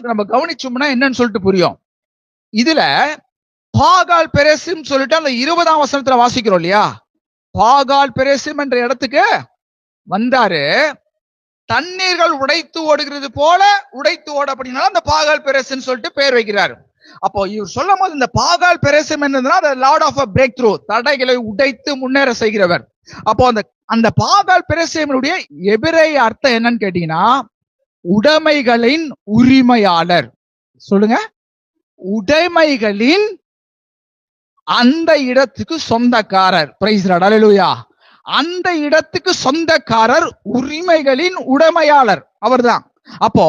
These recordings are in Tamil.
நம்ம கவனிச்சோம்னா என்னன்னு சொல்லிட்டு புரியும். இதுல பாகால் பெரேசிம் சொல்லிட்டு அந்த 20ஆம் வசனத்துல வாசிக்கிறோம் இல்லையா? பாகால் பெரேசிம் என்ற இடத்துக்கு வந்தாரு. தண்ணீர்கள் உடைத்து ஓடுகிறது போல உடைத்து ஓட அப்படின்னா அந்த பாகால் பெரேசிம் சொல்லிட்டு பேர் வைக்கிறாரு. அப்போ இவர் சொல்லும் போது இந்த பாகால் பெரேசிம் என்னதுன்னா lord of a breakthrough, தடைகளை உடைத்து முன்னேற செய்கிறவர். அப்போ அந்த பாகால் பெரேசிமுடைய எபிரேய அர்த்தம் என்னன்னு கேட்டீங்கன்னா உடைமைகளின் உரிமையாளர். சொல்லுங்க, உடைமைகளின் அந்த இடத்துக்கு சொந்தக்காரர். பிரைஸ் தி லார்ட், ஹல்லேலூயா. அந்த இடத்துக்கு சொந்தக்காரர், உரிமைகளின் உடைமையாளர் அவர்தான். அப்போ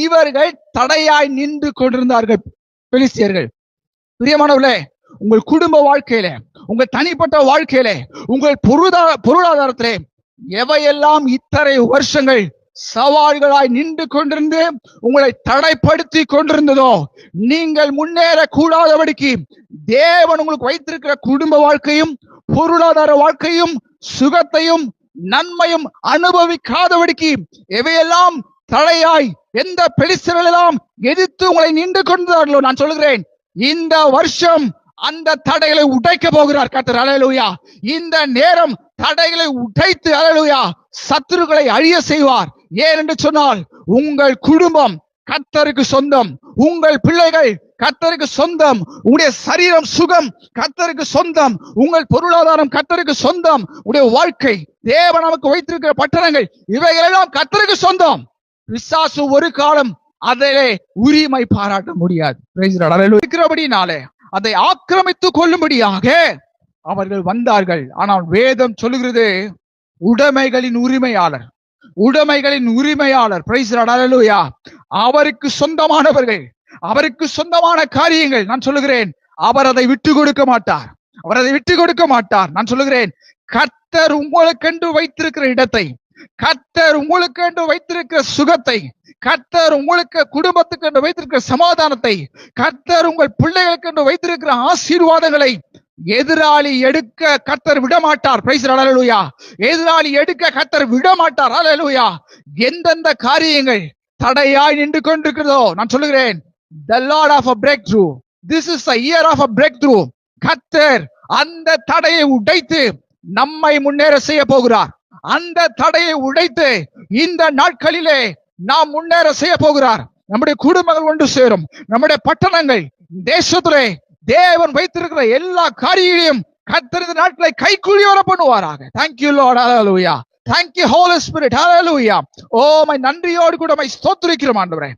இவர்கள் தடையாய் நின்று கொண்டிருந்தார்கள் பெலிஸ்தியர்கள். பிரியமானவர்களே, உங்கள் குடும்ப வாழ்க்கையில, உங்கள் தனிப்பட்ட வாழ்க்கையில, உங்கள் பொருளாதாரத்திலே எவையெல்லாம் இத்தனை வருஷங்கள் சவால்களாய் நின்று கொண்டிருந்து உங்களை தடைப்படுத்தி கொண்டிருந்ததோ, நீங்கள் முன்னேற கூடாதபடிக்கு தேவன் உங்களுக்கு வைத்திருக்கிற குடும்ப வாழ்க்கையும் பொருளாதார வாழ்க்கையும் சுகத்தையும் நன்மையும் அனுபவிக்காதபடிக்கு எவையெல்லாம் தடையாய் எந்த பெலிஸ்தர்கள் எல்லாம் எதிர்த்து உங்களை நின்று கொண்டார்களோ, நான் சொல்லுகிறேன், இந்த வருஷம் அந்த தடைகளை உடைக்க போகிறார் கர்த்தர். ஹல்லேலூயா. இந்த நேரம் தடைகளை உடைத்து, ஹல்லேலூயா, சத்துருக்களை அழிய செய்வார். ஏன் என்று சொன்னால் உங்கள் குடும்பம் கர்த்தருக்கு சொந்தம், உங்கள் பிள்ளைகள் கர்த்தருக்கு சொந்தம், உங்களுடைய சரீரம் சுகம் கர்த்தருக்கு சொந்தம், உங்கள் பொருளாதாரம் கர்த்தருக்கு சொந்தம், உங்களுடைய வாழ்க்கை, தேவன் நமக்கு வைத்திருக்கிற பட்டணங்கள் இவைகளெல்லாம் கர்த்தருக்கு சொந்தம். பிசாசு ஒரு காலம் அதிலே உரிமை பாராட்ட முடியாது. இருக்கிறபடினாலே அதை ஆக்கிரமித்துக் கொள்ளும்படியாக அவர்கள் வந்தார்கள். ஆனால் வேதம் சொல்லுகிறது உடைமைகளின் உரிமையாளர், உடைமைகளின் உரிமையாளர். பிரைஸ் தி லார்ட், ஹல்லேலூயா. அவருக்கு சொந்தமானவர்கள், அவருக்கு சொந்தமான காரியங்கள். நான் சொல்லுகிறேன், அவர் அதை விட்டு கொடுக்க மாட்டார், அவர் அதை விட்டு கொடுக்க மாட்டார். நான் சொல்லுகிறேன், கர்த்தர் உங்களுக்கென்று வைத்திருக்கிற இடத்தை, கர்த்தர் உங்களுக்கென்று வைத்திருக்கிற சுகத்தை, கர்த்தர் உங்களுக்கு குடும்பத்துக்கு என்று வைத்திருக்கிற சமாதானத்தை, கர்த்தர் உங்கள் பிள்ளைகளுக்கு என்று வைத்திருக்கிற ஆசீர்வாதங்களை எதிராளி எடுக்க கர்த்தர் விட மாட்டார். பிரைஸ் தி லார்ட், ஹல்லேலூயா. எதிராளி எடுக்க கர்த்தர் விட மாட்டார். ஹல்லேலூயா. எந்தெந்த காரியங்கள் தடையாய் நின்று கொண்டிருக்கிறதோ, நான் சொல்லுகிறேன், the Lord of a breakthrough, this is a year of a breakthrough. கர்த்தர் அந்த தடையை உடைத்து நம்மை முன்னேற செய்ய போகிறார். அந்த தடையை உடைத்து இந்த நாட்களிலே நாம் முன்னேற செய்ய போகிறார். நம்முடைய குடும்பங்கள் ஒன்று சேரும், நம்முடைய பட்டணங்கள், தேசத்திலே தேவன் வைத்திருக்கிற எல்லா காரியங்களையும் கர்த்தர் இந்த நாட்களை கைக்கூலி வர பண்ணுவாராக. Thank you Lord, hallelujah. Thank you Holy Spirit, hallelujah. Oh my நன்றியோடு கூட மை ஸ்தோத்திரிக்கிறோம் ஆண்டவரே.